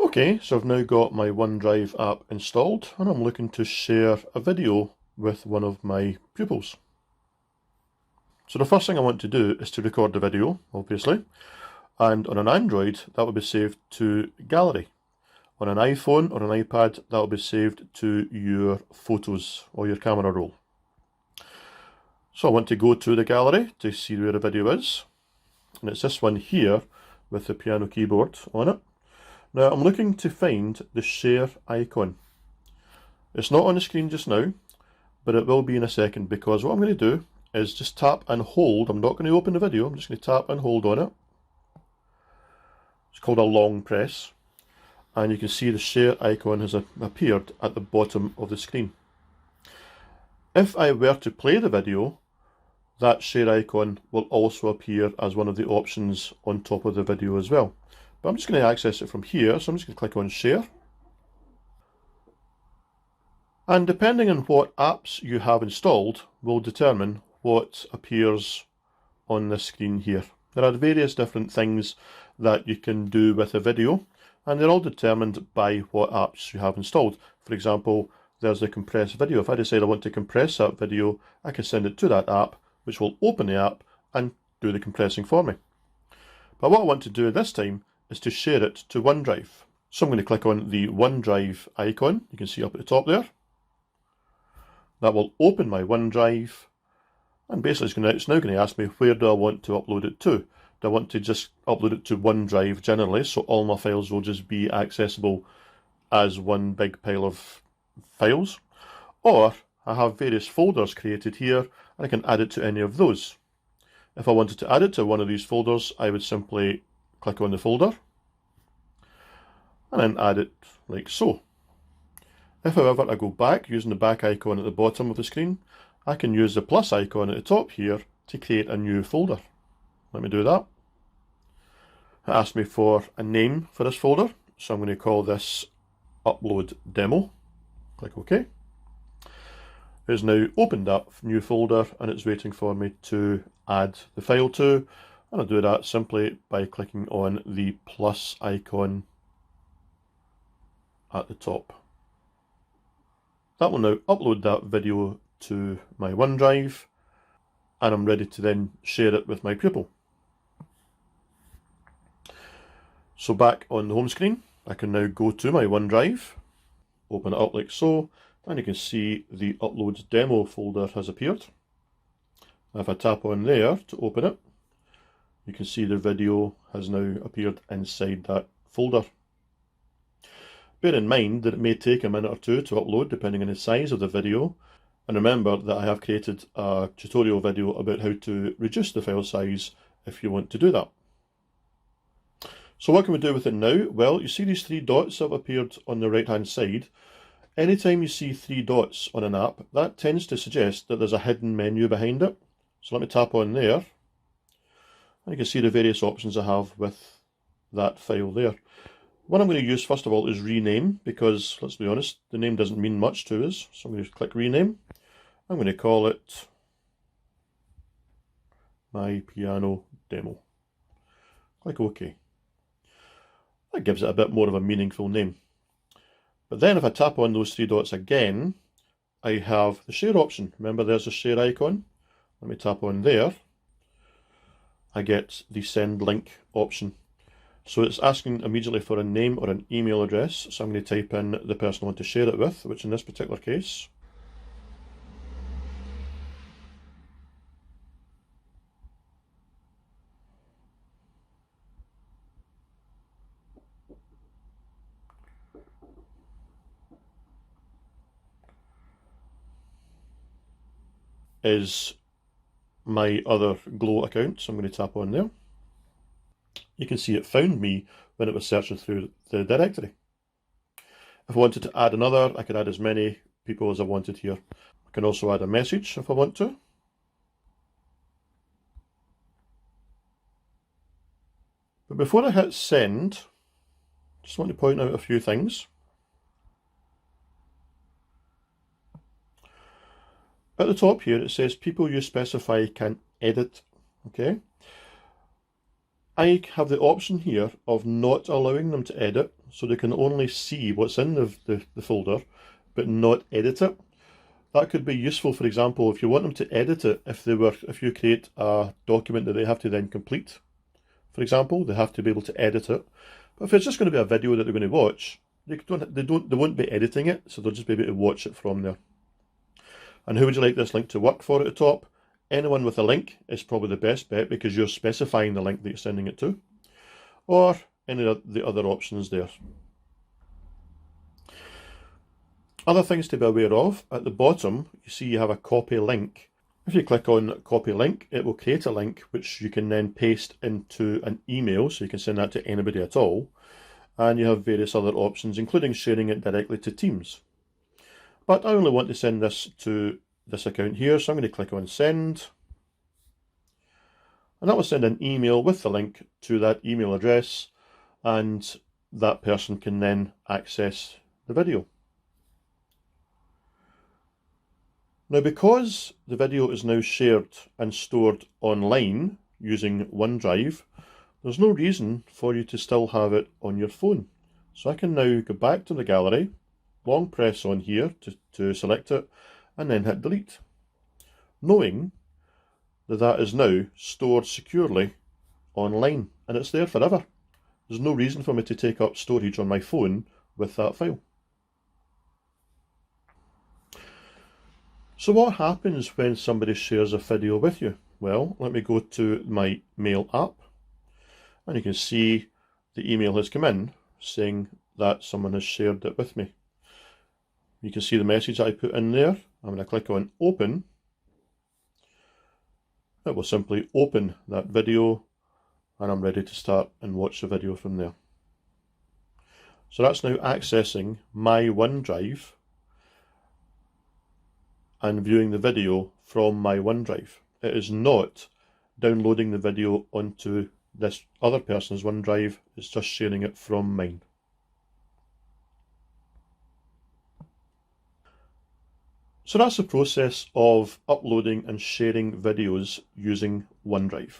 Okay, so I've now got my OneDrive app installed and I'm looking to share a video with one of my pupils. So the first thing I want to do is to record the video, obviously, and on an Android that will be saved to Gallery. On an iPhone or an iPad that will be saved to your photos or your camera roll. So I want to go to the gallery to see where the video is, and it's this one here with the piano keyboard on it. Now I'm looking to find the share icon. It's not on the screen just now, but it will be in a second, because what I'm going to do is just tap and hold. I'm not going to open the video, I'm just going to tap and hold on it. It's called a long press, and you can see the share icon has appeared at the bottom of the screen. If I were to play the video, that share icon will also appear as one of the options on top of the video as well. But I'm just going to access it from here, so I'm just going to click on share. And depending on what apps you have installed will determine what appears on the screen here. There are various different things that you can do with a video, and they're all determined by what apps you have installed. For example, there's the compressed video. If I decide I want to compress that video, I can send it to that app, which will open the app and do the compressing for me. But what I want to do this time is to share it to OneDrive. So I'm going to click on the OneDrive icon, you can see up at the top there. That will open my OneDrive, and basically it's now going to ask me, where do I want to upload it to? Do I want to just upload it to OneDrive generally, so all my files will just be accessible as one big pile of files? Or I have various folders created here, and I can add it to any of those. If I wanted to add it to one of these folders, I would simply click on the folder and then add it like so. If however I go back using the back icon at the bottom of the screen, I can use the plus icon at the top here to create a new folder. Let me do that. It asks me for a name for this folder, so I'm going to call this Upload Demo. Click OK. It's now opened up new folder and it's waiting for me to add the file to, and I'll do that simply by clicking on the plus icon at the top. That will now upload that video to my OneDrive, and I'm ready to then share it with my pupil. So back on the home screen, I can now go to my OneDrive, open it up like so, and you can see the Upload Demo folder has appeared. If I tap on there to open it, you can see the video has now appeared inside that folder. Bear in mind that it may take a minute or two to upload depending on the size of the video, and remember that I have created a tutorial video about how to reduce the file size if you want to do that. So what can we do with it now? Well, you see these three dots that have appeared on the right hand side. Anytime you see three dots on an app, that tends to suggest that there's a hidden menu behind it. So let me tap on there, and you can see the various options I have with that file there. What I'm going to use first of all is rename, because let's be honest, the name doesn't mean much to us. So I'm going to click rename. I'm going to call it My Piano Demo. Click OK. That gives it a bit more of a meaningful name. But then if I tap on those three dots again, I have the share option. Remember, there's a share icon. Let me tap on there. I get the send link option. So it's asking immediately for a name or an email address. So I'm going to type in the person I want to share it with, which in this particular case is my other Glow account, so I'm going to tap on there. You can see it found me when it was searching through the directory. If I wanted to add another, I could add as many people as I wanted here. I can also add a message if I want to. But before I hit send, just want to point out a few things. At the top here it says people you specify can edit. Okay, I have the option here of not allowing them to edit, so they can only see what's in the folder, but not edit it. That could be useful, for example, if you want them to edit it, if you create a document that they have to then complete, for example, they have to be able to edit it. But if it's just going to be a video that they're going to watch, they won't be editing it, so they'll just be able to watch it from there. And who would you like this link to work for at the top? Anyone with a link is probably the best bet, because you're specifying the link that you're sending it to, or any of the other options there. Other things to be aware of, at the bottom you see you have a copy link. If you click on copy link, it will create a link which you can then paste into an email, so you can send that to anybody at all. And you have various other options, including sharing it directly to Teams. But I only want to send this to this account here, so I'm going to click on send. And that will send an email with the link to that email address, and that person can then access the video. Now, because the video is now shared and stored online using OneDrive, there's no reason for you to still have it on your phone. So I can now go back to the gallery, long press on here to select it, and then hit delete, knowing that that is now stored securely online, and it's there forever. There's no reason for me to take up storage on my phone with that file. So what happens when somebody shares a video with you? Well, let me go to my mail app, and you can see the email has come in saying that someone has shared it with me. You can see the message that I put in there. I'm going to click on open. It will simply open that video, and I'm ready to start and watch the video from there. So that's now accessing my OneDrive and viewing the video from my OneDrive. It is not downloading the video onto this other person's OneDrive, it's just sharing it from mine. So that's the process of uploading and sharing videos using OneDrive.